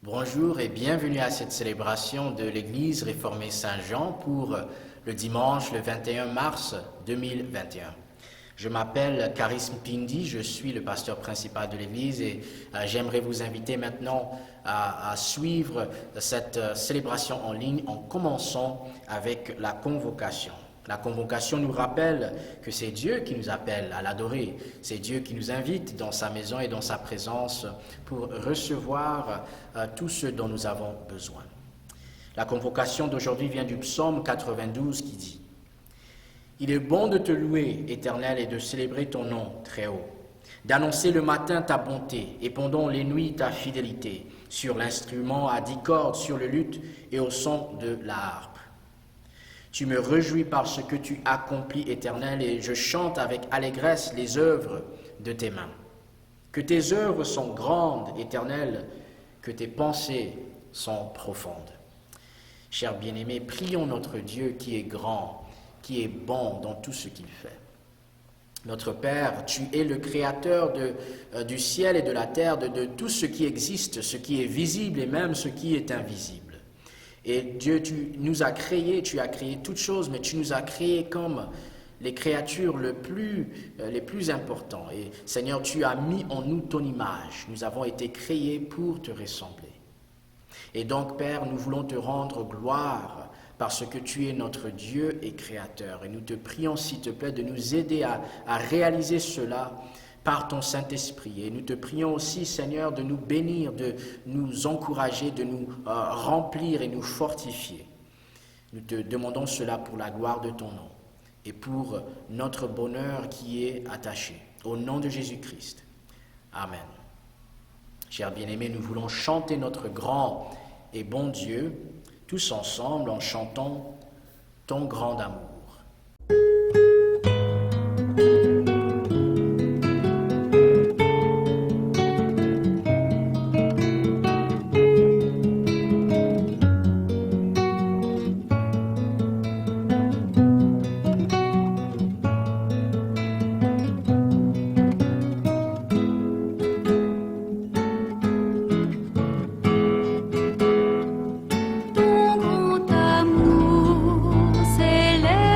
Bonjour et bienvenue à cette célébration de l'Église réformée Saint-Jean pour le dimanche le 21 mars 2021. Je m'appelle Karism Pindi, je suis le pasteur principal de l'Église et j'aimerais vous inviter maintenant à suivre cette célébration en ligne en commençant avec la convocation. La convocation nous rappelle que c'est Dieu qui nous appelle à l'adorer. C'est Dieu qui nous invite dans sa maison et dans sa présence pour recevoir tout ce dont nous avons besoin. La convocation d'aujourd'hui vient du psaume 92 qui dit « Il est bon de te louer, Éternel, et de célébrer ton nom très haut, d'annoncer le matin ta bonté et pendant les nuits ta fidélité, sur l'instrument à 10 cordes, sur le luth et au son de la harpe. Tu me réjouis par ce que tu accomplis, Éternel, et je chante avec allégresse les œuvres de tes mains. Que tes œuvres sont grandes, Éternel, que tes pensées sont profondes. » Chers bien-aimés, prions notre Dieu qui est grand, qui est bon dans tout ce qu'il fait. Notre Père, tu es le créateur du ciel et de la terre, de tout ce qui existe, ce qui est visible et même ce qui est invisible. Et Dieu, tu nous as créés, tu as créé toutes choses, mais tu nous as créés comme les créatures les plus importantes. Et Seigneur, tu as mis en nous ton image. Nous avons été créés pour te ressembler. Et donc, Père, nous voulons te rendre gloire parce que tu es notre Dieu et Créateur. Et nous te prions, s'il te plaît, de nous aider à réaliser cela par ton Saint-Esprit. Et nous te prions aussi, Seigneur, de nous bénir, de nous encourager, de nous remplir et nous fortifier. Nous te demandons cela pour la gloire de ton nom et pour notre bonheur qui est attaché. Au nom de Jésus-Christ. Amen. Chers bien-aimés, nous voulons chanter notre grand et bon Dieu, tous ensemble en chantant ton grand amour. Ton grand amour s'élève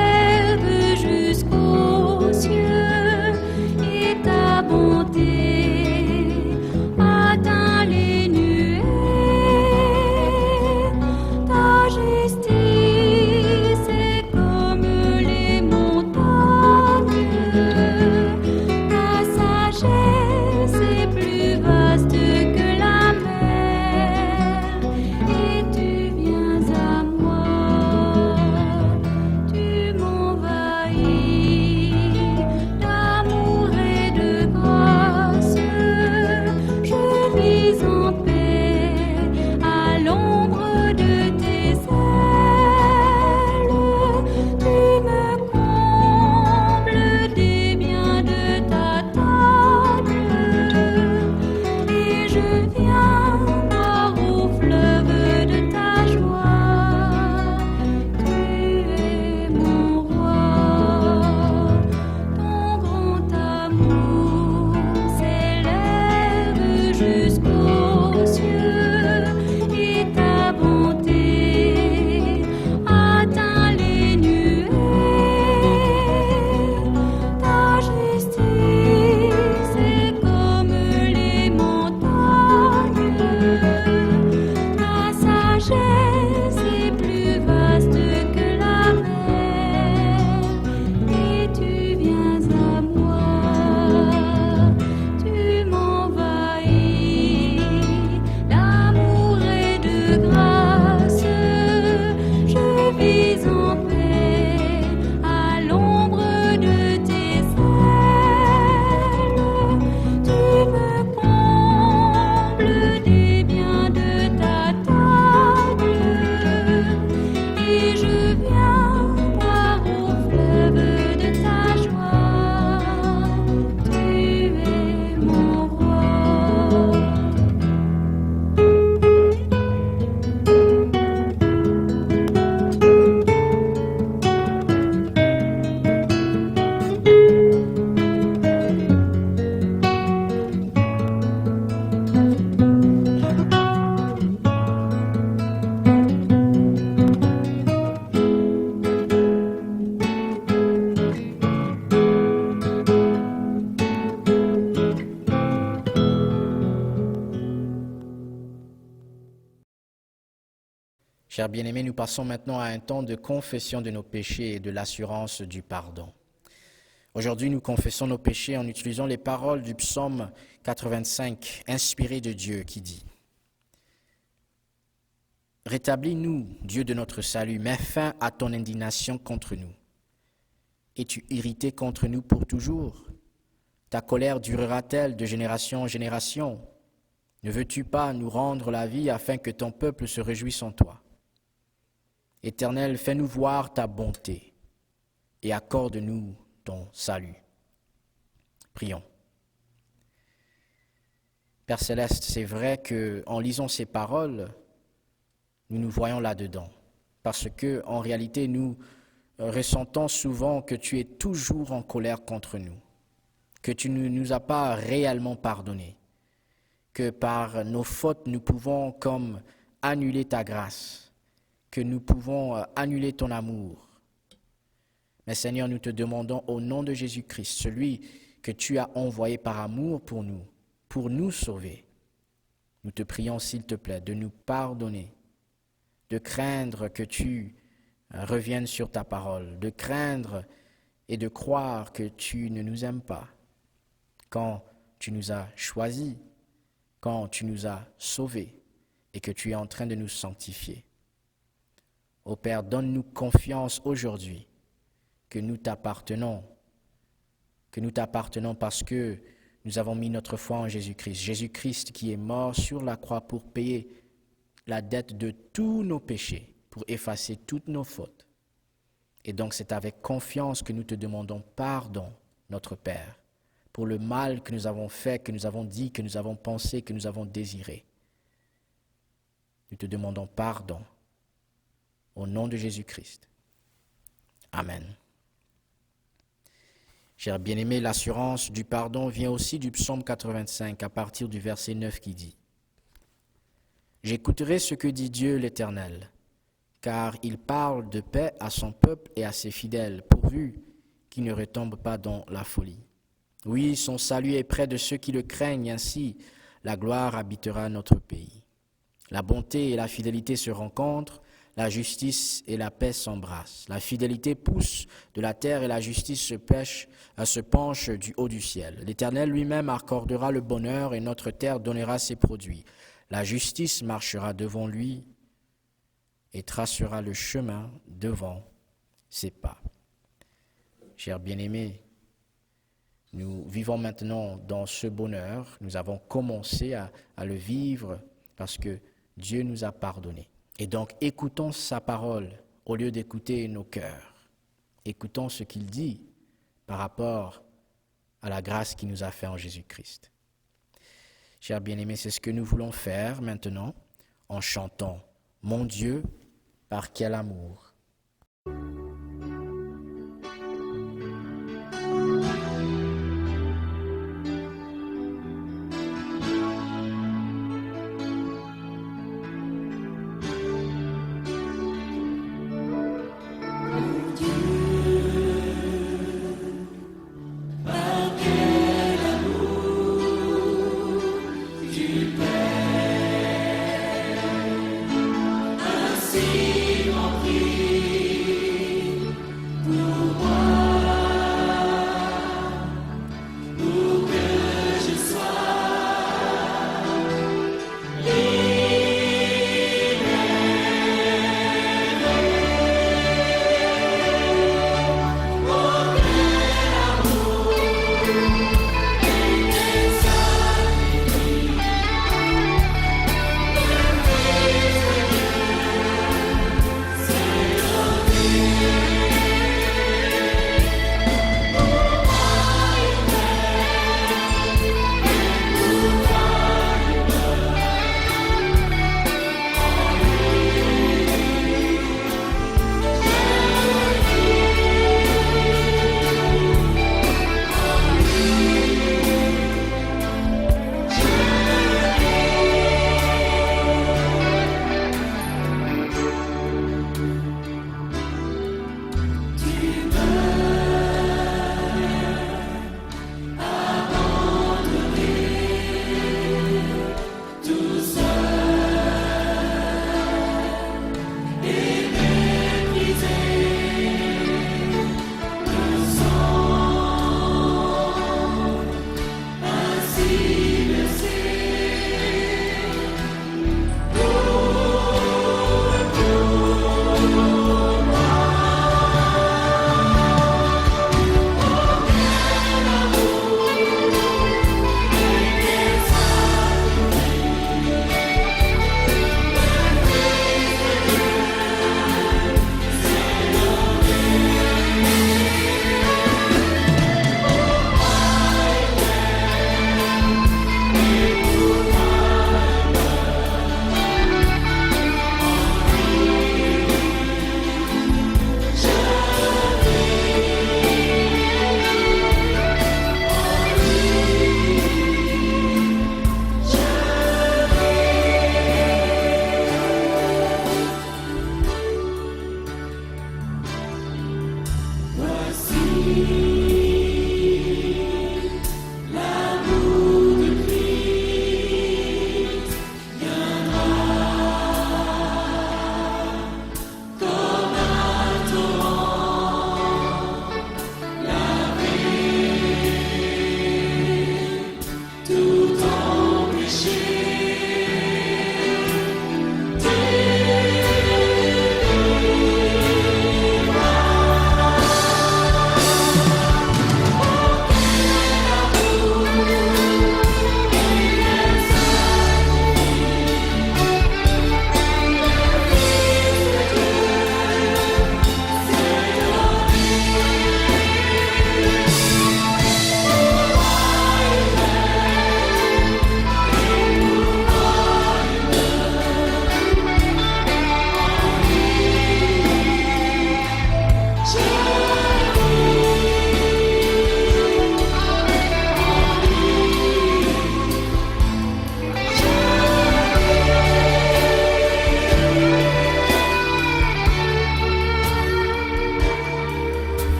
Chers bien-aimés, nous passons maintenant à un temps de confession de nos péchés et de l'assurance du pardon. Aujourd'hui, nous confessons nos péchés en utilisant les paroles du psaume 85, inspiré de Dieu, qui dit « Rétablis-nous, Dieu de notre salut, mets fin à ton indignation contre nous. Es-tu irrité contre nous pour toujours? Ta colère durera-t-elle de génération en génération? Ne veux-tu pas nous rendre la vie afin que ton peuple se réjouisse en toi? Éternel, fais-nous voir ta bonté et accorde-nous ton salut. » Prions. Père Céleste, c'est vrai qu'en lisant ces paroles, nous nous voyons là-dedans, parce que en réalité, nous ressentons souvent que tu es toujours en colère contre nous, que tu ne nous as pas réellement pardonné, que par nos fautes, nous pouvons comme annuler ta grâce, que nous pouvons annuler ton amour. Mais Seigneur, nous te demandons au nom de Jésus-Christ, celui que tu as envoyé par amour pour nous sauver. Nous te prions, s'il te plaît, de nous pardonner, de craindre que tu reviennes sur ta parole, de craindre et de croire que tu ne nous aimes pas quand tu nous as choisis, quand tu nous as sauvés et que tu es en train de nous sanctifier. Ô Père, donne-nous confiance aujourd'hui que nous t'appartenons parce que nous avons mis notre foi en Jésus-Christ. Jésus-Christ qui est mort sur la croix pour payer la dette de tous nos péchés, pour effacer toutes nos fautes. Et donc c'est avec confiance que nous te demandons pardon, notre Père, pour le mal que nous avons fait, que nous avons dit, que nous avons pensé, que nous avons désiré. Nous te demandons pardon au nom de Jésus-Christ. Amen. Chers bien-aimés, l'assurance du pardon vient aussi du psaume 85 à partir du verset 9 qui dit « J'écouterai ce que dit Dieu l'Éternel, car il parle de paix à son peuple et à ses fidèles, pourvu qu'ils ne retombent pas dans la folie. Oui, son salut est près de ceux qui le craignent, ainsi la gloire habitera notre pays. La bonté et la fidélité se rencontrent, la justice et la paix s'embrassent. La fidélité pousse de la terre et la justice se penche du haut du ciel. L'Éternel lui-même accordera le bonheur et notre terre donnera ses produits. La justice marchera devant lui et tracera le chemin devant ses pas. » Chers bien-aimés, nous vivons maintenant dans ce bonheur. Nous avons commencé à le vivre parce que Dieu nous a pardonnés. Et donc, écoutons sa parole au lieu d'écouter nos cœurs. Écoutons ce qu'il dit par rapport à la grâce qu'il nous a fait en Jésus-Christ. Chers bien-aimés, c'est ce que nous voulons faire maintenant en chantant « Mon Dieu, par quel amour ». Ainsi, mon Christ.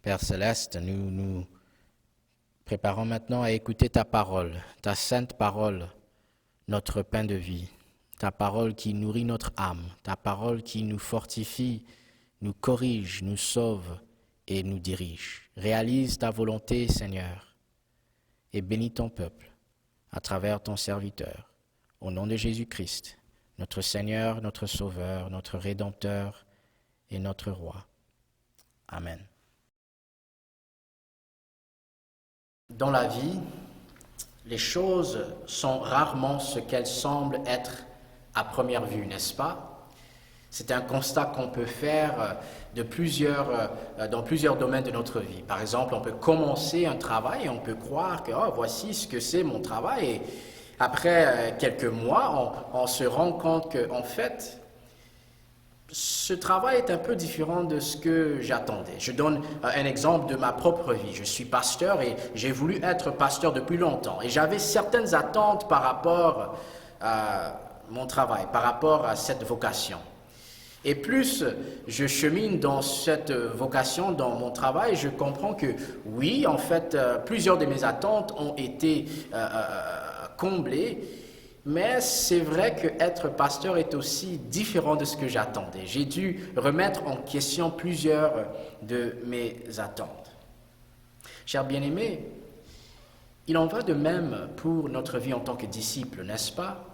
Père Céleste, nous nous préparons maintenant à écouter ta parole, ta sainte parole, notre pain de vie, ta parole qui nourrit notre âme, ta parole qui nous fortifie, nous corrige, nous sauve et nous dirige. Réalise ta volonté, Seigneur, et bénis ton peuple à travers ton serviteur. Au nom de Jésus-Christ, notre Seigneur, notre Sauveur, notre Rédempteur et notre Roi. Amen. Dans la vie, les choses sont rarement ce qu'elles semblent être à première vue, n'est-ce pas? C'est un constat qu'on peut faire dans plusieurs domaines de notre vie. Par exemple, on peut commencer un travail et on peut croire que voici ce que c'est mon travail. Et après quelques mois, on se rend compte qu'en fait, ce travail est un peu différent de ce que j'attendais. Je donne un exemple de ma propre vie. Je suis pasteur et j'ai voulu être pasteur depuis longtemps. Et j'avais certaines attentes par rapport à mon travail, par rapport à cette vocation. Et plus je chemine dans cette vocation, dans mon travail, je comprends que oui, en fait, plusieurs de mes attentes ont été comblées. Mais c'est vrai qu'être pasteur est aussi différent de ce que j'attendais. J'ai dû remettre en question plusieurs de mes attentes. Chers bien-aimés, il en va de même pour notre vie en tant que disciples, n'est-ce pas?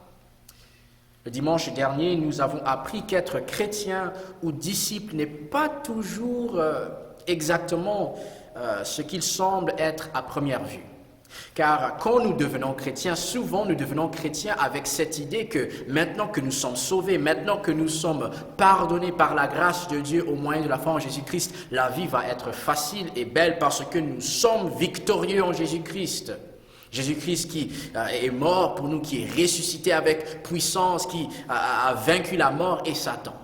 Le dimanche dernier, nous avons appris qu'être chrétien ou disciple n'est pas toujours exactement ce qu'il semble être à première vue. Car quand nous devenons chrétiens, souvent nous devenons chrétiens avec cette idée que maintenant que nous sommes sauvés, maintenant que nous sommes pardonnés par la grâce de Dieu au moyen de la foi en Jésus-Christ, la vie va être facile et belle parce que nous sommes victorieux en Jésus-Christ. Jésus-Christ qui est mort pour nous, qui est ressuscité avec puissance, qui a vaincu la mort et Satan.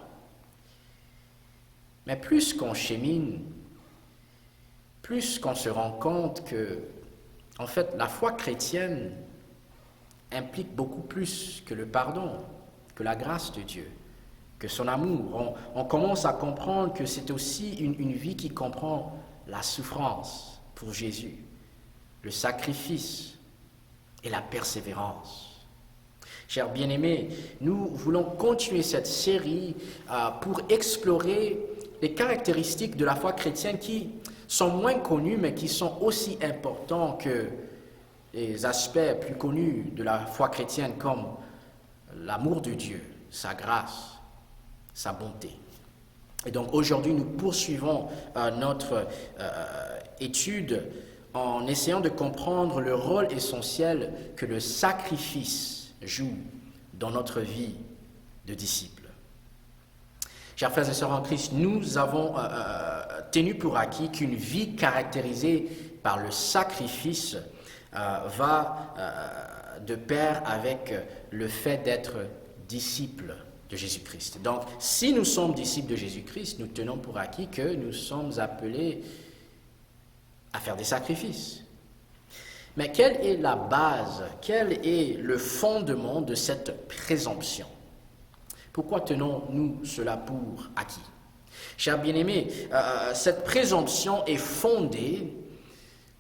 Mais plus qu'on chemine, plus qu'on se rend compte que en fait, la foi chrétienne implique beaucoup plus que le pardon, que la grâce de Dieu, que son amour. On commence à comprendre que c'est aussi une vie qui comprend la souffrance pour Jésus, le sacrifice et la persévérance. Chers bien-aimés, nous voulons continuer cette série pour explorer les caractéristiques de la foi chrétienne qui sont moins connus, mais qui sont aussi importants que les aspects plus connus de la foi chrétienne, comme l'amour de Dieu, sa grâce, sa bonté. Et donc aujourd'hui, nous poursuivons notre étude en essayant de comprendre le rôle essentiel que le sacrifice joue dans notre vie de disciple. Chers frères et sœurs en Christ, nous avons tenu pour acquis qu'une vie caractérisée par le sacrifice va de pair avec le fait d'être disciple de Jésus-Christ. Donc, si nous sommes disciples de Jésus-Christ, nous tenons pour acquis que nous sommes appelés à faire des sacrifices. Mais quelle est la base, quel est le fondement de cette présomption? Pourquoi tenons-nous cela pour acquis? Chers bien-aimés, cette présomption est fondée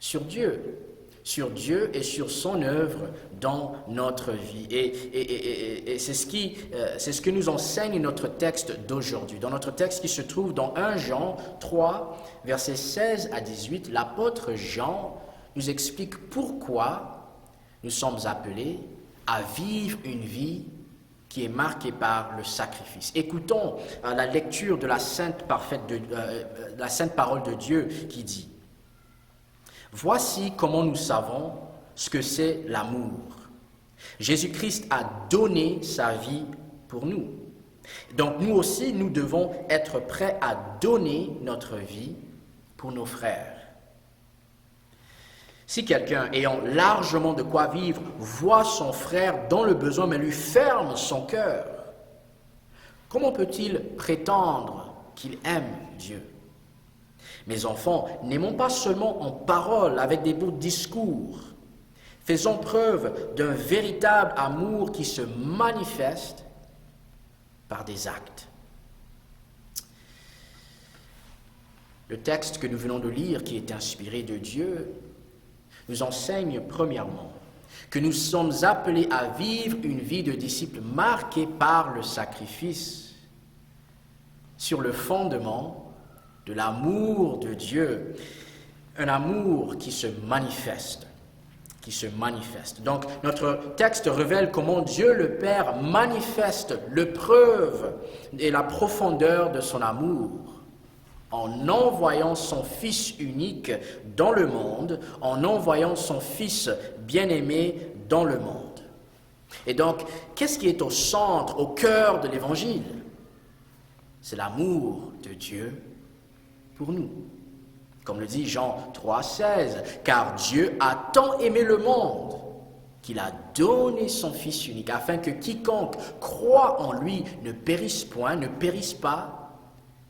sur Dieu et sur son œuvre dans notre vie. Et c'est ce que nous enseigne notre texte d'aujourd'hui. Dans notre texte qui se trouve dans 1 Jean 3, versets 16 à 18, l'apôtre Jean nous explique pourquoi nous sommes appelés à vivre une vie qui est marquée par le sacrifice. Écoutons la lecture de la sainte parole de Dieu qui dit: Voici comment nous savons ce que c'est l'amour. Jésus-Christ a donné sa vie pour nous. Donc nous aussi, nous devons être prêts à donner notre vie pour nos frères. Si quelqu'un ayant largement de quoi vivre voit son frère dans le besoin mais lui ferme son cœur, comment peut-il prétendre qu'il aime Dieu? Mes enfants, n'aimons pas seulement en parole avec des beaux discours. Faisons preuve d'un véritable amour qui se manifeste par des actes. Le texte que nous venons de lire, qui est inspiré de Dieu, nous enseigne premièrement que nous sommes appelés à vivre une vie de disciples marquée par le sacrifice, sur le fondement de l'amour de Dieu, un amour qui se manifeste. Donc, notre texte révèle comment Dieu le Père manifeste le preuve et la profondeur de son amour en envoyant son Fils unique dans le monde, en envoyant son Fils bien-aimé dans le monde. Et donc, qu'est-ce qui est au centre, au cœur de l'Évangile? C'est l'amour de Dieu pour nous. Comme le dit Jean 3,16, « Car Dieu a tant aimé le monde qu'il a donné son Fils unique, afin que quiconque croit en lui ne périsse point, ne périsse pas,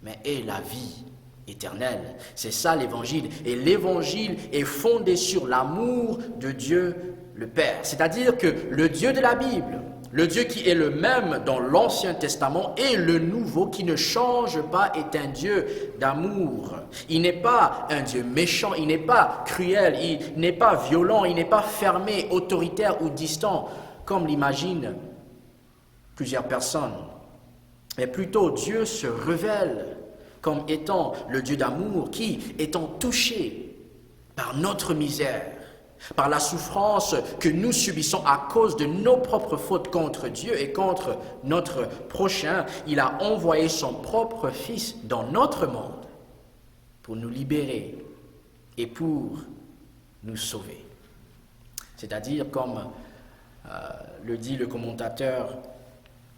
mais ait la vie éternelle. » C'est ça l'Évangile. Et l'Évangile est fondé sur l'amour de Dieu le Père. C'est-à-dire que le Dieu de la Bible, le Dieu qui est le même dans l'Ancien Testament et le Nouveau, qui ne change pas, est un Dieu d'amour. Il n'est pas un Dieu méchant, il n'est pas cruel, il n'est pas violent, il n'est pas fermé, autoritaire ou distant, comme l'imaginent plusieurs personnes. Mais plutôt, Dieu se révèle comme étant le Dieu d'amour qui, étant touché par notre misère, par la souffrance que nous subissons à cause de nos propres fautes contre Dieu et contre notre prochain, il a envoyé son propre Fils dans notre monde pour nous libérer et pour nous sauver. C'est-à-dire, comme le dit le commentateur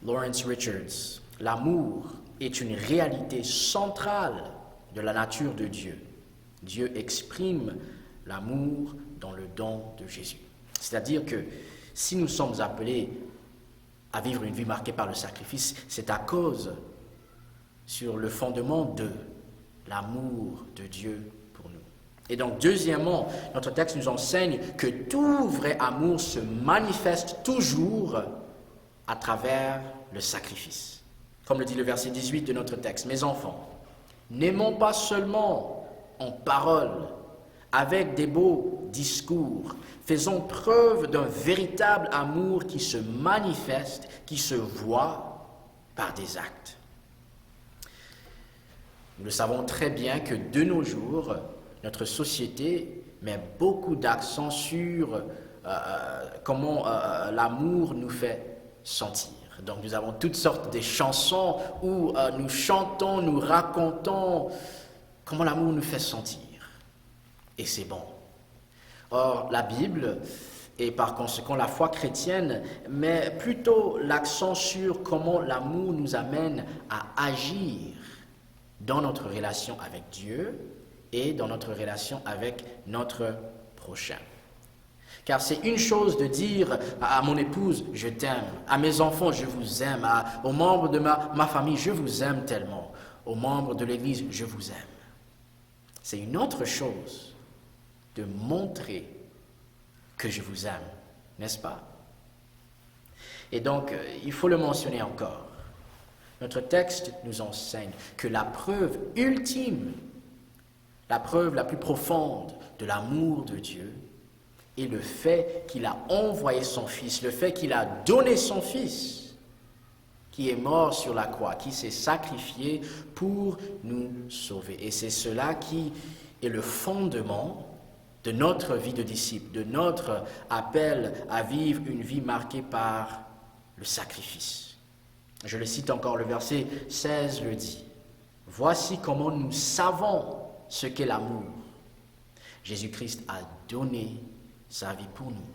Lawrence Richards, l'amour est une réalité centrale de la nature de Dieu. Dieu exprime l'amour dans le don de Jésus. C'est-à-dire que si nous sommes appelés à vivre une vie marquée par le sacrifice, c'est à cause, sur le fondement de l'amour de Dieu pour nous. Et donc, deuxièmement, notre texte nous enseigne que tout vrai amour se manifeste toujours à travers le sacrifice. Comme le dit le verset 18 de notre texte, « Mes enfants, n'aimons pas seulement en parole, avec des beaux discours, faisons preuve d'un véritable amour qui se manifeste, qui se voit par des actes. » Nous le savons très bien que de nos jours, notre société met beaucoup d'accent sur comment l'amour nous fait sentir. Donc nous avons toutes sortes de chansons où nous chantons, nous racontons comment l'amour nous fait sentir. Et c'est bon. Or, la Bible, et par conséquent la foi chrétienne, met plutôt l'accent sur comment l'amour nous amène à agir dans notre relation avec Dieu et dans notre relation avec notre prochain. Car c'est une chose de dire à mon épouse, je t'aime, à mes enfants, je vous aime, aux membres de ma famille, je vous aime tellement, aux membres de l'Église, je vous aime. C'est une autre chose de montrer que je vous aime, n'est-ce pas? Et donc, il faut le mentionner encore. Notre texte nous enseigne que la preuve ultime, la preuve la plus profonde de l'amour de Dieu est le fait qu'il a envoyé son Fils, le fait qu'il a donné son Fils, qui est mort sur la croix, qui s'est sacrifié pour nous sauver. Et c'est cela qui est le fondement de notre vie de disciple, de notre appel à vivre une vie marquée par le sacrifice. Je le cite encore, le verset 16 le dit. « Voici comment nous savons ce qu'est l'amour. Jésus-Christ a donné sa vie pour nous.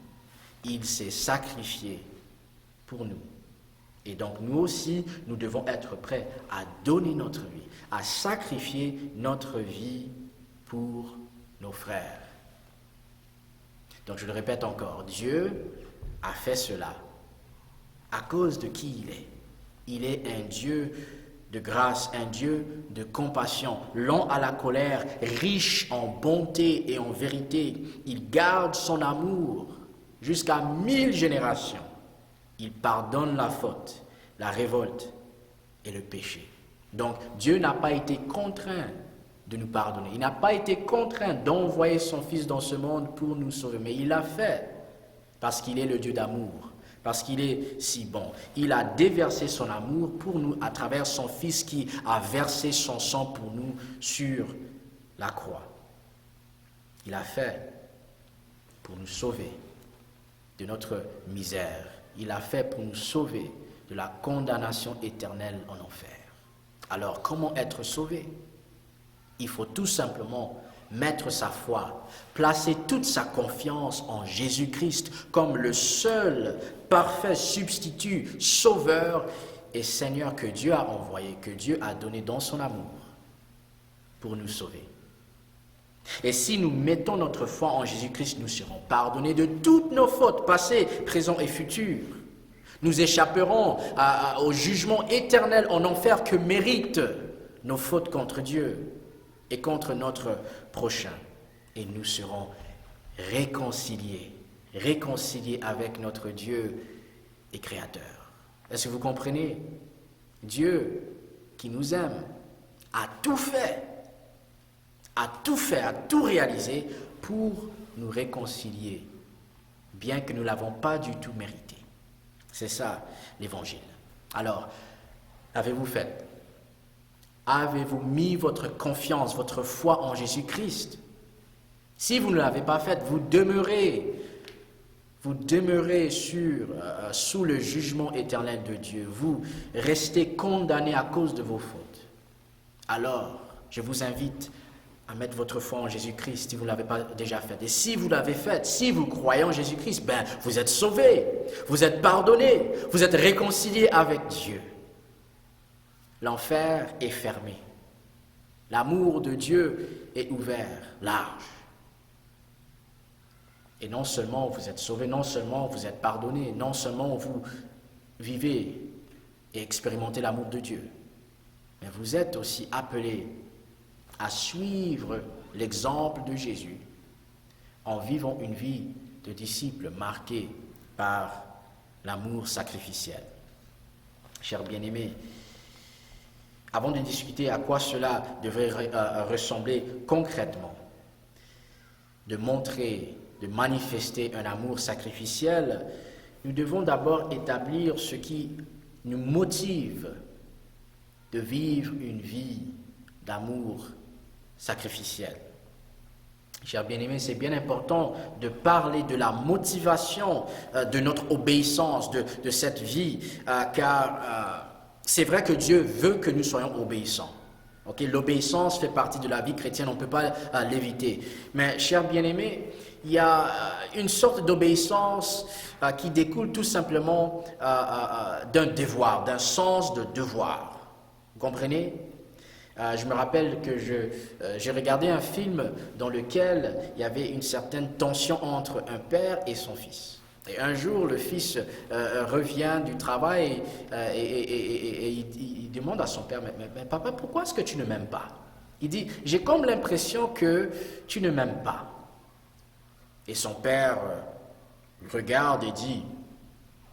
Il s'est sacrifié pour nous. Et donc nous aussi, nous devons être prêts à donner notre vie, à sacrifier notre vie pour nos frères. Donc je le répète encore, Dieu a fait cela à cause de qui il est. Il est un Dieu de grâce, un Dieu de compassion, lent à la colère, riche en bonté et en vérité. Il garde son amour jusqu'à 1000 générations. Il pardonne la faute, la révolte et le péché. Donc Dieu n'a pas été contraint de nous pardonner. Il n'a pas été contraint d'envoyer son Fils dans ce monde pour nous sauver, mais il l'a fait parce qu'il est le Dieu d'amour, parce qu'il est si bon. Il a déversé son amour pour nous à travers son Fils qui a versé son sang pour nous sur la croix. Il a fait pour nous sauver de notre misère. Il a fait pour nous sauver de la condamnation éternelle en enfer. Alors, comment être sauvé? Il faut tout simplement mettre sa foi, placer toute sa confiance en Jésus-Christ comme le seul parfait substitut, sauveur et Seigneur que Dieu a envoyé, que Dieu a donné dans son amour pour nous sauver. Et si nous mettons notre foi en Jésus-Christ, nous serons pardonnés de toutes nos fautes, passées, présentes et futures. Nous échapperons au jugement éternel en enfer que méritent nos fautes contre Dieu et contre notre prochain. Et nous serons réconciliés avec notre Dieu et Créateur. Est-ce que vous comprenez? Dieu qui nous aime a tout fait, a tout réalisé pour nous réconcilier, bien que nous ne l'avons pas du tout mérité. C'est ça l'évangile. Alors, avez-vous fait? Avez-vous mis votre confiance, votre foi en Jésus-Christ? Si vous ne l'avez pas fait, vous demeurez sous le jugement éternel de Dieu. Vous restez condamnés à cause de vos fautes. Alors, je vous invite à mettre votre foi en Jésus-Christ si vous ne l'avez pas déjà fait. Et si vous l'avez fait, si vous croyez en Jésus-Christ, vous êtes sauvés, vous êtes pardonnés, vous êtes réconciliés avec Dieu. L'enfer est fermé. L'amour de Dieu est ouvert, large. Et non seulement vous êtes sauvés, non seulement vous êtes pardonnés, non seulement vous vivez et expérimentez l'amour de Dieu, mais vous êtes aussi appelés à suivre l'exemple de Jésus en vivant une vie de disciple marquée par l'amour sacrificiel. Chers bien-aimés, avant de discuter à quoi cela devrait ressembler concrètement, de montrer, de manifester un amour sacrificiel, nous devons d'abord établir ce qui nous motive de vivre une vie d'amour sacrificiel. Chers bien-aimés, c'est bien important de parler de la motivation de notre obéissance, de cette vie, car c'est vrai que Dieu veut que nous soyons obéissants. Okay? L'obéissance fait partie de la vie chrétienne, on ne peut pas l'éviter. Mais, chers bien-aimés, il y a une sorte d'obéissance qui découle tout simplement d'un devoir, d'un sens de devoir. Vous comprenez? Je me rappelle que j'ai regardé un film dans lequel il y avait une certaine tension entre un père et son fils. Et un jour, le fils revient du travail et il demande à son père, mais papa, pourquoi est-ce que tu ne m'aimes pas? Il dit, j'ai comme l'impression que tu ne m'aimes pas. Et son père regarde et dit,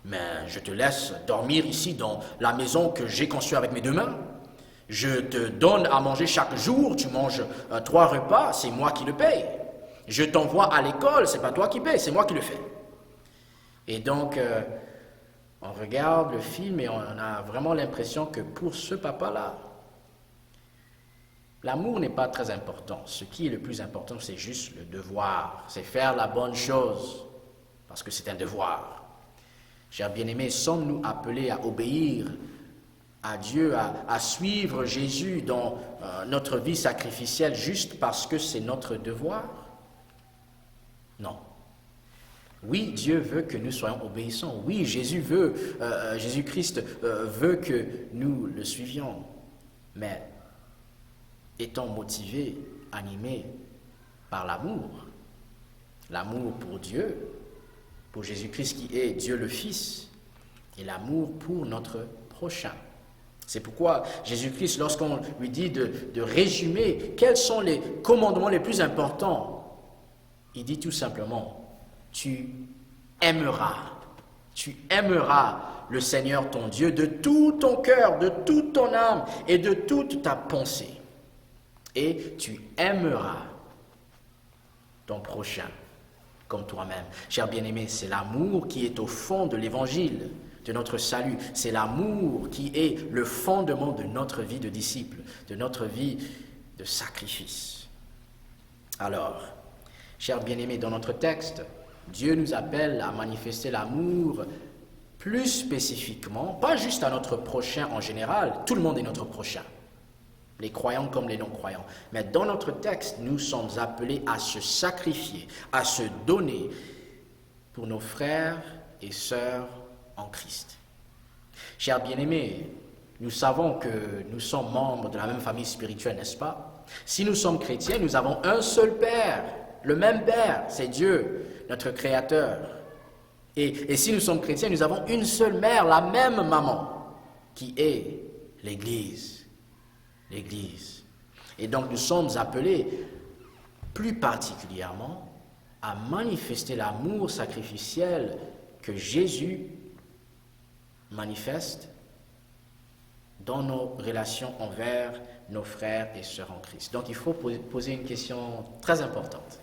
mais je te laisse dormir ici dans la maison que j'ai conçue avec mes deux mains. Je te donne à manger chaque jour, tu manges 3 repas, c'est moi qui le paye. Je t'envoie à l'école, c'est pas toi qui paye, c'est moi qui le fais. Et donc, on regarde le film et on a vraiment l'impression que pour ce papa-là, l'amour n'est pas très important. Ce qui est le plus important, c'est juste le devoir, c'est faire la bonne chose, parce que c'est un devoir. Chers bien-aimés, sommes-nous appelés à obéir à Dieu, à suivre Jésus dans notre vie sacrificielle juste parce que c'est notre devoir? Non. Oui, Dieu veut que nous soyons obéissants. Oui, Jésus-Christ veut que nous le suivions. Mais étant motivés, animés par l'amour pour Dieu, pour Jésus-Christ qui est Dieu le Fils, et l'amour pour notre prochain. C'est pourquoi Jésus-Christ, lorsqu'on lui dit de résumer quels sont les commandements les plus importants, il dit tout simplement, tu aimeras le Seigneur ton Dieu de tout ton cœur, de toute ton âme et de toute ta pensée. et tu aimeras ton prochain comme toi-même. Cher bien-aimé, c'est l'amour qui est au fond de l'évangile, de notre salut. C'est l'amour qui est le fondement de notre vie de disciple, de notre vie de sacrifice. Alors, cher bien-aimé, dans notre texte, Dieu nous appelle à manifester l'amour plus spécifiquement, pas juste à notre prochain en général, tout le monde est notre prochain, les croyants comme les non-croyants. Mais dans notre texte, nous sommes appelés à se sacrifier, à se donner pour nos frères et sœurs en Christ. Chers bien-aimés, nous savons que nous sommes membres de la même famille spirituelle, n'est-ce pas? Si nous sommes chrétiens, nous avons un seul Père, le même Père, c'est Dieu, notre Créateur. Et si nous sommes chrétiens, nous avons une seule mère, la même maman, qui est l'Église. L'Église. Et donc nous sommes appelés plus particulièrement à manifester l'amour sacrificiel que Jésus manifeste dans nos relations envers nos frères et sœurs en Christ. Donc il faut poser une question très importante.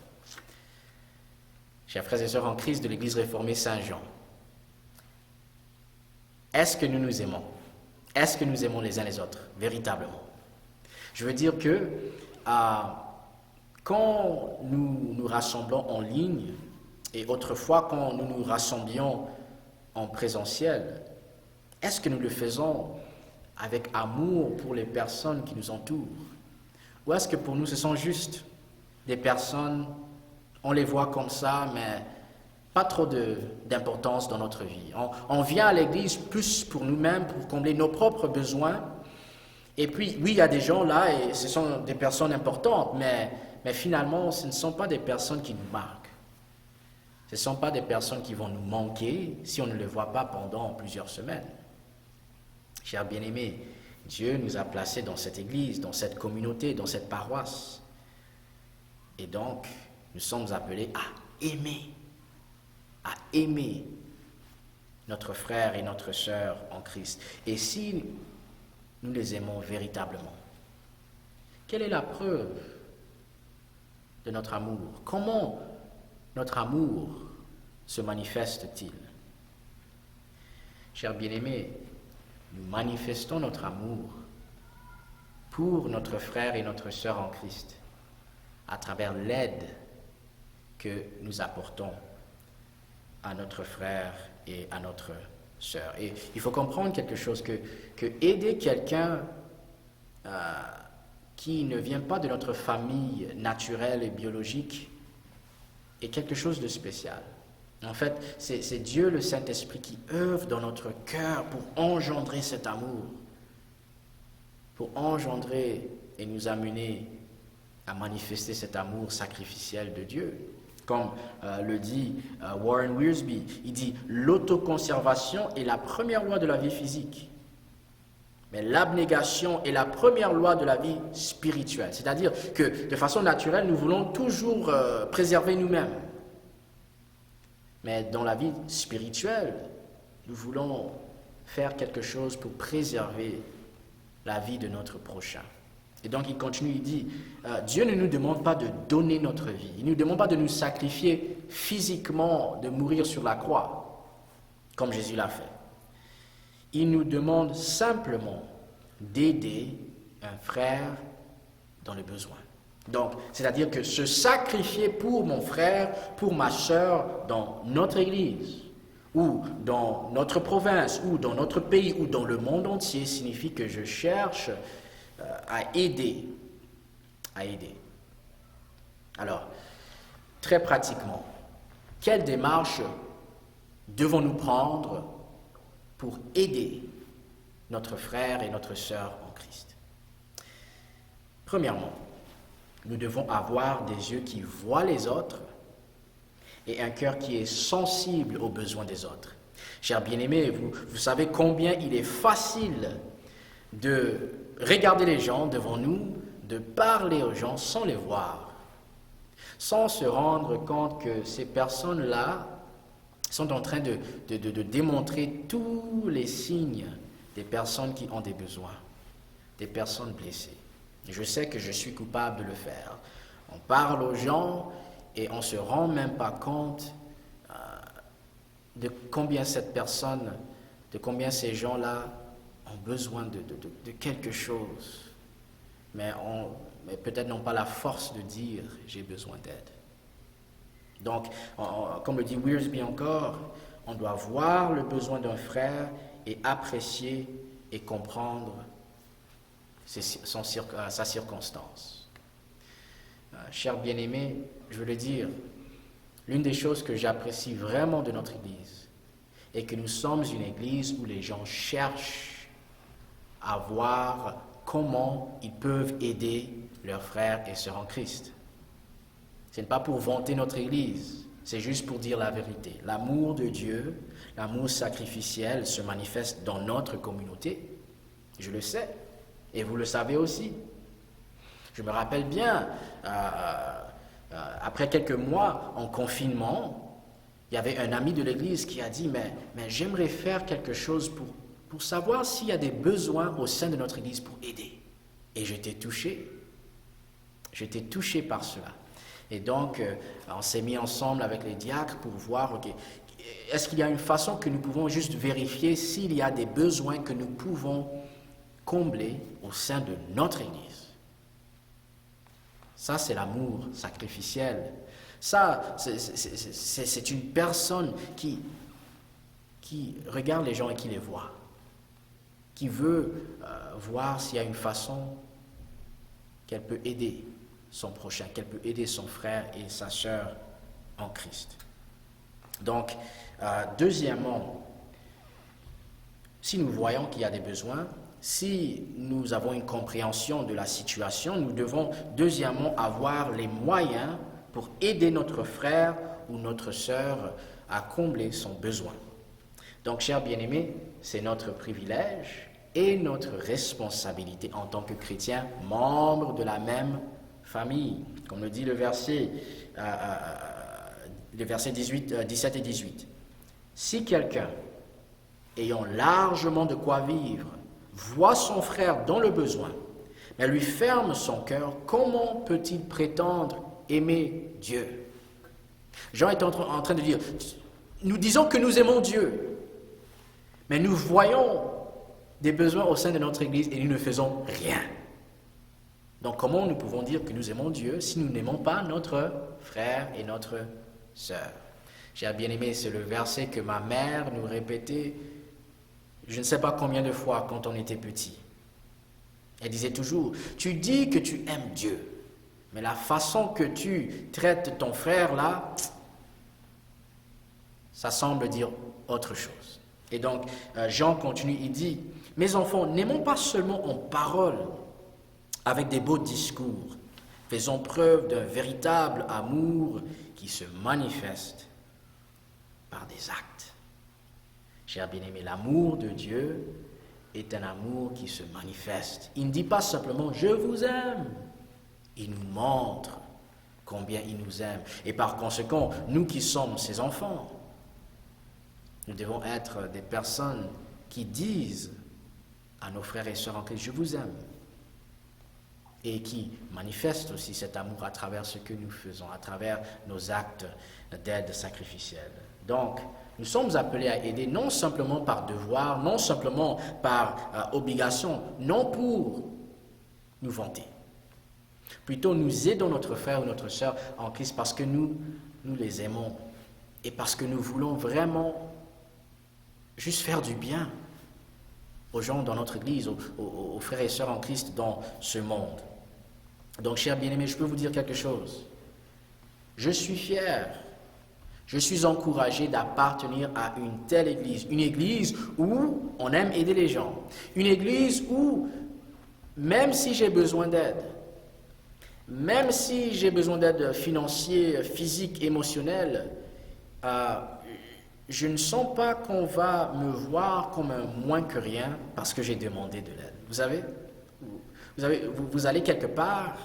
Chers frères et sœurs en Christ de l'Église réformée Saint-Jean, est-ce que nous nous aimons? Est-ce que nous aimons les uns les autres, véritablement? Je veux dire que quand nous nous rassemblons en ligne, et autrefois quand nous nous rassemblions en présentiel, est-ce que nous le faisons avec amour pour les personnes qui nous entourent? Ou est-ce que pour nous ce sont juste des personnes, on les voit comme ça, mais pas trop d'importance dans notre vie? On vient à l'église plus pour nous-mêmes, pour combler nos propres besoins. Et puis, oui, il y a des gens là, et ce sont des personnes importantes, mais finalement, ce ne sont pas des personnes qui nous marquent. Ce ne sont pas des personnes qui vont nous manquer si on ne les voit pas pendant plusieurs semaines. Chers bien-aimés, Dieu nous a placés dans cette église, dans cette communauté, dans cette paroisse. Et donc, nous sommes appelés à aimer notre frère et notre sœur en Christ. Et si nous les aimons véritablement, quelle est la preuve de notre amour? Comment notre amour se manifeste-t-il? Chers bien-aimés, nous manifestons notre amour pour notre frère et notre sœur en Christ à travers l'aide que nous apportons à notre frère et à notre sœur. Et il faut comprendre quelque chose, que aider quelqu'un qui ne vient pas de notre famille naturelle et biologique est quelque chose de spécial. En fait, c'est Dieu, le Saint-Esprit, qui œuvre dans notre cœur pour engendrer cet amour, pour engendrer et nous amener à manifester cet amour sacrificiel de Dieu. Comme le dit Warren Wiersbe, il dit « L'autoconservation est la première loi de la vie physique, mais l'abnégation est la première loi de la vie spirituelle. » C'est-à-dire que de façon naturelle, nous voulons toujours préserver nous-mêmes. Mais dans la vie spirituelle, nous voulons faire quelque chose pour préserver la vie de notre prochain. Et donc il continue, il dit, Dieu ne nous demande pas de donner notre vie, il ne nous demande pas de nous sacrifier physiquement, de mourir sur la croix, comme Jésus l'a fait. Il nous demande simplement d'aider un frère dans le besoin. Donc, c'est-à-dire que se sacrifier pour mon frère, pour ma sœur, dans notre église, ou dans notre province, ou dans notre pays, ou dans le monde entier, signifie que je cherche à aider. Alors, très pratiquement, quelle démarche devons-nous prendre pour aider notre frère et notre sœur en Christ? Premièrement, nous devons avoir des yeux qui voient les autres et un cœur qui est sensible aux besoins des autres. Chers bien-aimés, vous savez combien il est facile de regarder les gens devant nous, de parler aux gens sans les voir, sans se rendre compte que ces personnes-là sont en train de démontrer tous les signes des personnes qui ont des besoins, des personnes blessées. Je sais que je suis coupable de le faire. On parle aux gens et on ne se rend même pas compte de combien cette personne, de combien ces gens-là ont besoin de quelque chose. Mais peut-être n'ont pas la force de dire « j'ai besoin d'aide ». Donc, comme le dit Wiersbe encore, on doit voir le besoin d'un frère et apprécier et comprendre sa circonstance. Chers bien-aimés, je veux le dire, l'une des choses que j'apprécie vraiment de notre Église est que nous sommes une Église où les gens cherchent à voir comment ils peuvent aider leurs frères et sœurs en Christ. Ce n'est pas pour vanter notre Église, c'est juste pour dire la vérité. L'amour de Dieu, l'amour sacrificiel se manifeste dans notre communauté. Je le sais, et vous le savez aussi. Je me rappelle bien, après quelques mois en confinement, il y avait un ami de l'Église qui a dit « Mais j'aimerais faire quelque chose pour savoir s'il y a des besoins au sein de notre Église pour aider. » Et j'étais touché par cela. Et donc, on s'est mis ensemble avec les diacres pour voir, okay, est-ce qu'il y a une façon que nous pouvons juste vérifier s'il y a des besoins que nous pouvons combler au sein de notre Église. Ça, c'est l'amour sacrificiel. Ça, c'est une personne qui regarde les gens et qui les voit, qui veut voir s'il y a une façon qu'elle peut aider son prochain, qu'elle peut aider son frère et sa sœur en Christ. Donc, deuxièmement, si nous voyons qu'il y a des besoins, si nous avons une compréhension de la situation, nous devons deuxièmement avoir les moyens pour aider notre frère ou notre sœur à combler son besoin. Donc, chers bien-aimés, c'est notre privilège et notre responsabilité en tant que chrétiens, membres de la même famille, comme le dit le verset 17 et 18. Si quelqu'un, ayant largement de quoi vivre, voit son frère dans le besoin, mais lui ferme son cœur, comment peut-il prétendre aimer Dieu? Jean est en train de dire, nous disons que nous aimons Dieu, mais nous voyons des besoins au sein de notre Église et nous ne faisons rien. Donc comment nous pouvons dire que nous aimons Dieu si nous n'aimons pas notre frère et notre sœur? Chers bien-aimés, c'est le verset que ma mère nous répétait, je ne sais pas combien de fois quand on était petit. Elle disait toujours, tu dis que tu aimes Dieu, mais la façon que tu traites ton frère là, ça semble dire autre chose. Et donc, Jean continue, il dit, mes enfants, n'aimons pas seulement en parole, avec des beaux discours, faisons preuve d'un véritable amour qui se manifeste par des actes. Chers bien-aimés, l'amour de Dieu est un amour qui se manifeste. Il ne dit pas simplement « je vous aime ». Il nous montre combien il nous aime. Et par conséquent, nous qui sommes ses enfants, nous devons être des personnes qui disent à nos frères et sœurs en Christ « je vous aime ». Et qui manifestent aussi cet amour à travers ce que nous faisons, à travers nos actes d'aide sacrificielle. Donc, nous sommes appelés à aider non simplement par devoir, non simplement par obligation, non pour nous vanter. Plutôt, nous aidons notre frère ou notre sœur en Christ parce que nous les aimons et parce que nous voulons vraiment juste faire du bien aux gens dans notre Église, aux frères et sœurs en Christ dans ce monde. Donc, chers bien-aimés, je peux vous dire quelque chose. Je suis fier, je suis encouragé d'appartenir à une telle Église. Une Église où on aime aider les gens. Une Église où, même si j'ai besoin d'aide, même si j'ai besoin d'aide financière, physique, émotionnelle, je ne sens pas qu'on va me voir comme un moins que rien parce que j'ai demandé de l'aide. Vous savez, vous allez quelque part,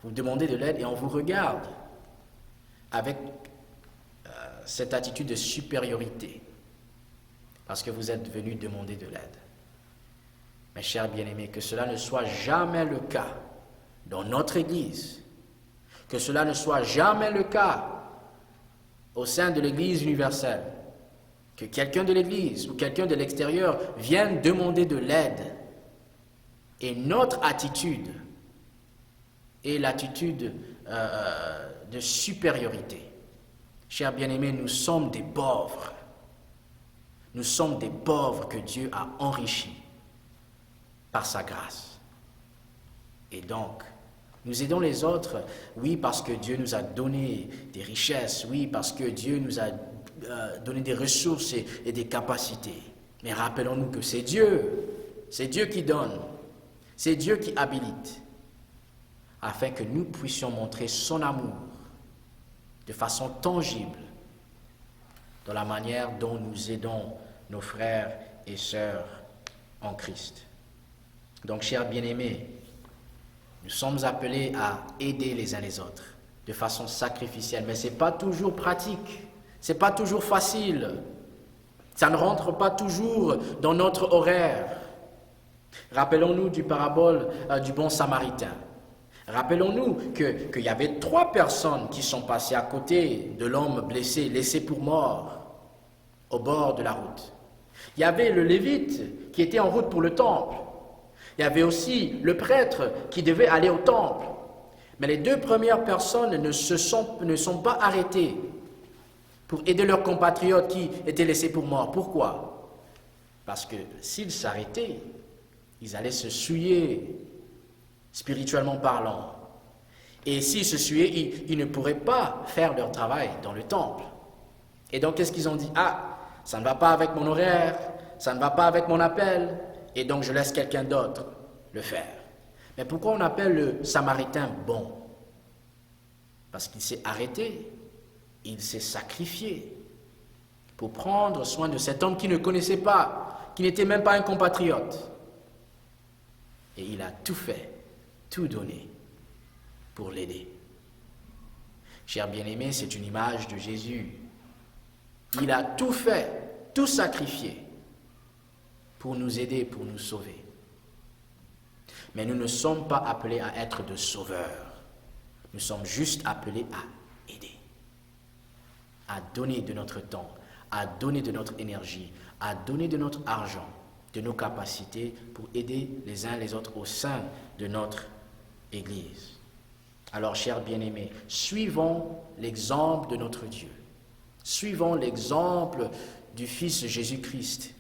vous demandez de l'aide et on vous regarde avec cette attitude de supériorité parce que vous êtes venu demander de l'aide. Mes chers bien-aimés, que cela ne soit jamais le cas dans notre Église. Que cela ne soit jamais le cas au sein de l'Église universelle. Que quelqu'un de l'Église ou quelqu'un de l'extérieur vienne demander de l'aide. Et notre attitude est l'attitude de supériorité. Chers bien-aimés, nous sommes des pauvres. Nous sommes des pauvres que Dieu a enrichis par sa grâce. Et donc, nous aidons les autres, oui, parce que Dieu nous a donné des richesses, oui, parce que Dieu nous a donné des ressources et des capacités. Mais rappelons-nous que c'est Dieu qui donne, c'est Dieu qui habilite, afin que nous puissions montrer son amour de façon tangible dans la manière dont nous aidons nos frères et sœurs en Christ. Donc, chers bien-aimés, nous sommes appelés à aider les uns les autres de façon sacrificielle, mais ce n'est pas toujours pratique, ce n'est pas toujours facile, ça ne rentre pas toujours dans notre horaire. Rappelons-nous du parabole du bon Samaritain. Rappelons-nous qu'il y avait 3 personnes qui sont passées à côté de l'homme blessé, laissé pour mort, au bord de la route. Il y avait le Lévite qui était en route pour le temple. Il y avait aussi le prêtre qui devait aller au temple. Mais les 2 premières personnes ne sont pas arrêtées pour aider leurs compatriotes qui étaient laissés pour morts. Pourquoi? Parce que s'ils s'arrêtaient, ils allaient se souiller, spirituellement parlant. Et s'ils se souillaient, ils ne pourraient pas faire leur travail dans le temple. Et donc, qu'est-ce qu'ils ont dit? Ah, ça ne va pas avec mon horaire, ça ne va pas avec mon appel, et donc je laisse quelqu'un d'autre le faire. Mais pourquoi on appelle le Samaritain bon? Parce qu'il s'est arrêté, il s'est sacrifié pour prendre soin de cet homme qu'il ne connaissait pas, qui n'était même pas un compatriote. Et il a tout fait, tout donné pour l'aider. Chers bien-aimés, c'est une image de Jésus. Il a tout fait, tout sacrifié pour nous aider, pour nous sauver. Mais nous ne sommes pas appelés à être de sauveurs. Nous sommes juste appelés à aider, à donner de notre temps, à donner de notre énergie, à donner de notre argent, de nos capacités pour aider les uns les autres au sein de notre Église. Alors, chers bien-aimés, suivons l'exemple de notre Dieu. Suivons l'exemple du Fils Jésus-Christ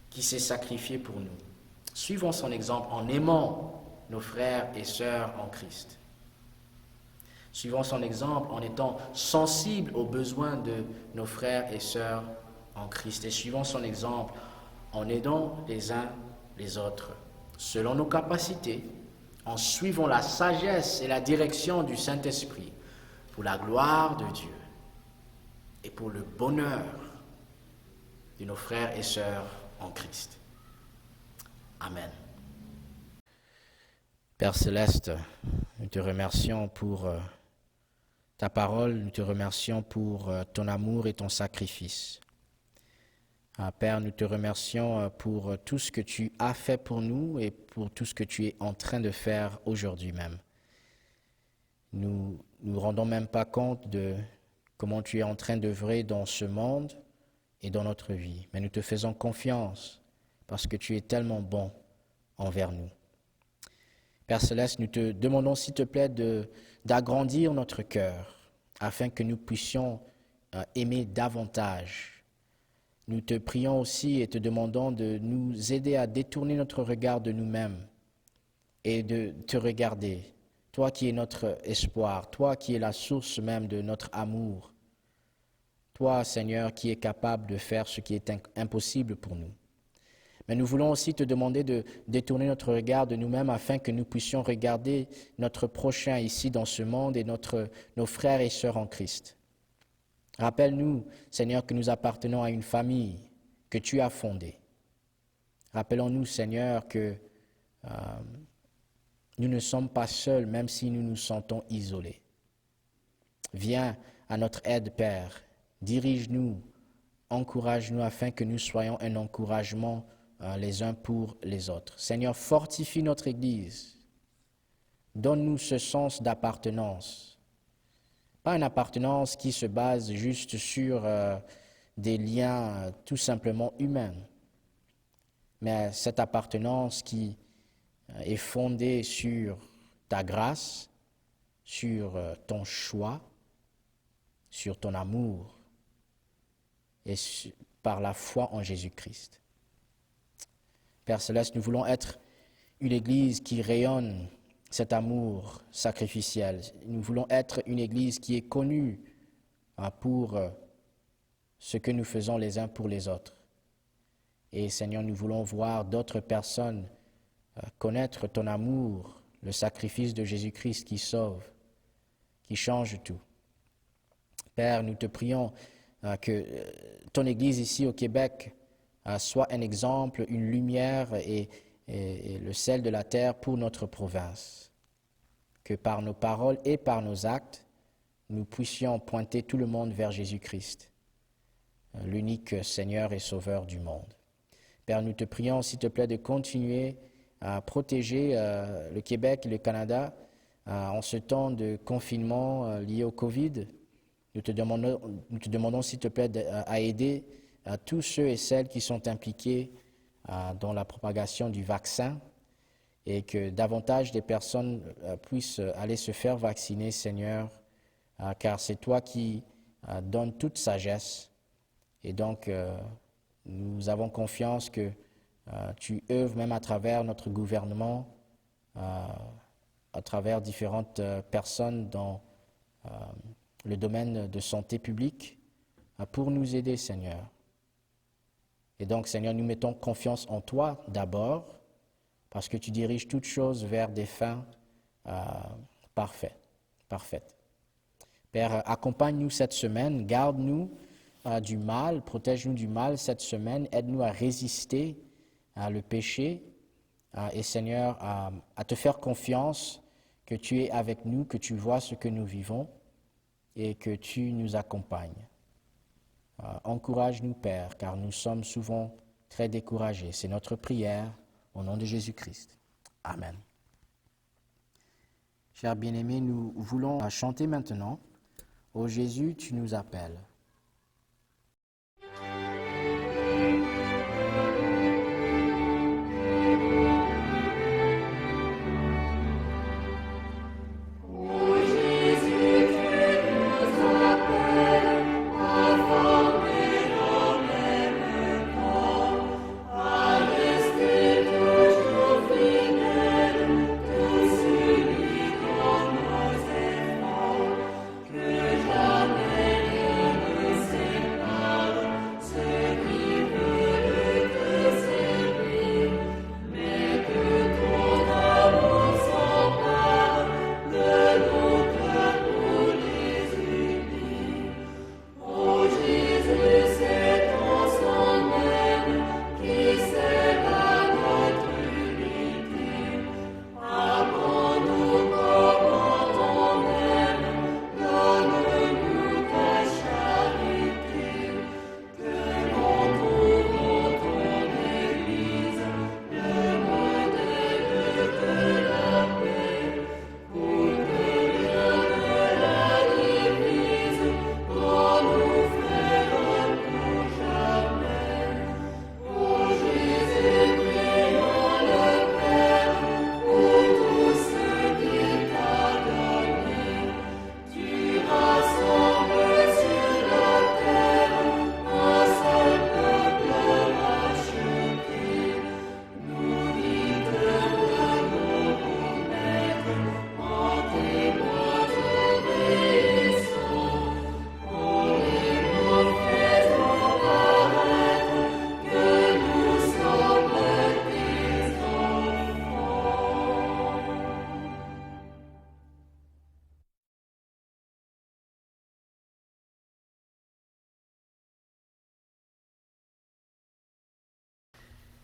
qui s'est sacrifié pour nous. Suivons son exemple en aimant nos frères et sœurs en Christ. Suivons son exemple en étant sensibles aux besoins de nos frères et sœurs en Christ. Et suivons son exemple en aidant les uns les autres, selon nos capacités, en suivant la sagesse et la direction du Saint-Esprit, pour la gloire de Dieu et pour le bonheur de nos frères et sœurs en Christ. Amen. Père Céleste, nous te remercions pour ta parole, nous te remercions pour ton amour et ton sacrifice. Père, nous te remercions pour tout ce que tu as fait pour nous et pour tout ce que tu es en train de faire aujourd'hui même. Nous ne nous rendons même pas compte de comment tu es en train d'œuvrer dans ce monde et dans notre vie. Mais nous te faisons confiance parce que tu es tellement bon envers nous. Père Céleste, nous te demandons s'il te plaît d'agrandir notre cœur afin que nous puissions aimer davantage. Nous te prions aussi et te demandons de nous aider à détourner notre regard de nous-mêmes et de te regarder, toi qui es notre espoir, toi qui es la source même de notre amour, toi, Seigneur, qui es capable de faire ce qui est impossible pour nous. Mais nous voulons aussi te demander de détourner notre regard de nous-mêmes afin que nous puissions regarder notre prochain ici dans ce monde et nos frères et sœurs en Christ. Rappelle-nous, Seigneur, que nous appartenons à une famille que tu as fondée. Rappelons-nous, Seigneur, que nous ne sommes pas seuls, même si nous nous sentons isolés. Viens à notre aide, Père. Dirige-nous, encourage-nous afin que nous soyons un encouragement les uns pour les autres. Seigneur, fortifie notre Église. Donne-nous ce sens d'appartenance. Pas une appartenance qui se base juste sur des liens tout simplement humains, mais cette appartenance qui est fondée sur ta grâce, sur ton choix, sur ton amour et par la foi en Jésus-Christ. Père Céleste, nous voulons être une Église qui rayonne cet amour sacrificiel. Nous voulons être une Église qui est connue pour ce que nous faisons les uns pour les autres. Et Seigneur, nous voulons voir d'autres personnes connaître ton amour, le sacrifice de Jésus-Christ qui sauve, qui change tout. Père, nous te prions que ton Église ici au Québec soit un exemple, une lumière et le sel de la terre pour notre province. Que par nos paroles et par nos actes, nous puissions pointer tout le monde vers Jésus-Christ, l'unique Seigneur et Sauveur du monde. Père, nous te prions, s'il te plaît, de continuer à protéger le Québec et le Canada en ce temps de confinement lié au Covid. Nous te demandons, s'il te plaît, à aider tous ceux et celles qui sont impliqués dans la propagation du vaccin et que davantage de personnes puissent aller se faire vacciner, Seigneur, car c'est toi qui donnes toute sagesse. Et donc, nous avons confiance que tu œuvres même à travers notre gouvernement, à travers différentes personnes dans le domaine de santé publique, pour nous aider, Seigneur. Et donc, Seigneur, nous mettons confiance en toi d'abord, parce que tu diriges toutes choses vers des fins parfaites. Père, accompagne-nous cette semaine, garde-nous du mal, protège-nous du mal cette semaine, aide-nous à résister le péché et Seigneur, à te faire confiance que tu es avec nous, que tu vois ce que nous vivons et que tu nous accompagnes. Encourage-nous, Père, car nous sommes souvent très découragés. C'est notre prière au nom de Jésus-Christ. Amen. Chers bien-aimés, nous voulons chanter maintenant « Ô Jésus, tu nous appelles ».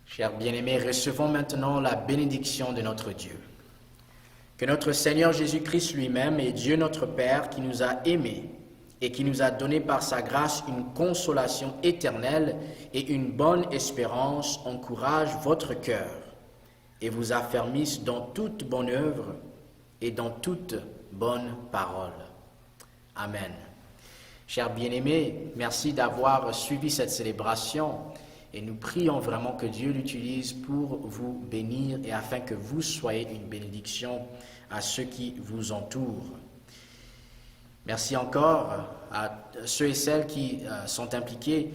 Chers bien-aimés, recevons maintenant la bénédiction de notre Dieu. Que notre Seigneur Jésus-Christ lui-même et Dieu notre Père qui nous a aimés et qui nous a donné par sa grâce une consolation éternelle et une bonne espérance encourage votre cœur et vous affermisse dans toute bonne œuvre et dans toute bonne parole. Amen. Chers bien-aimés, merci d'avoir suivi cette célébration et nous prions vraiment que Dieu l'utilise pour vous bénir et afin que vous soyez une bénédiction à ceux qui vous entourent. Merci encore à ceux et celles qui sont impliqués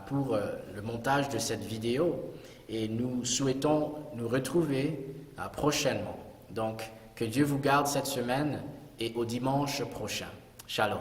pour le montage de cette vidéo et nous souhaitons nous retrouver prochainement. Donc, que Dieu vous garde cette semaine et au dimanche prochain. Shalom.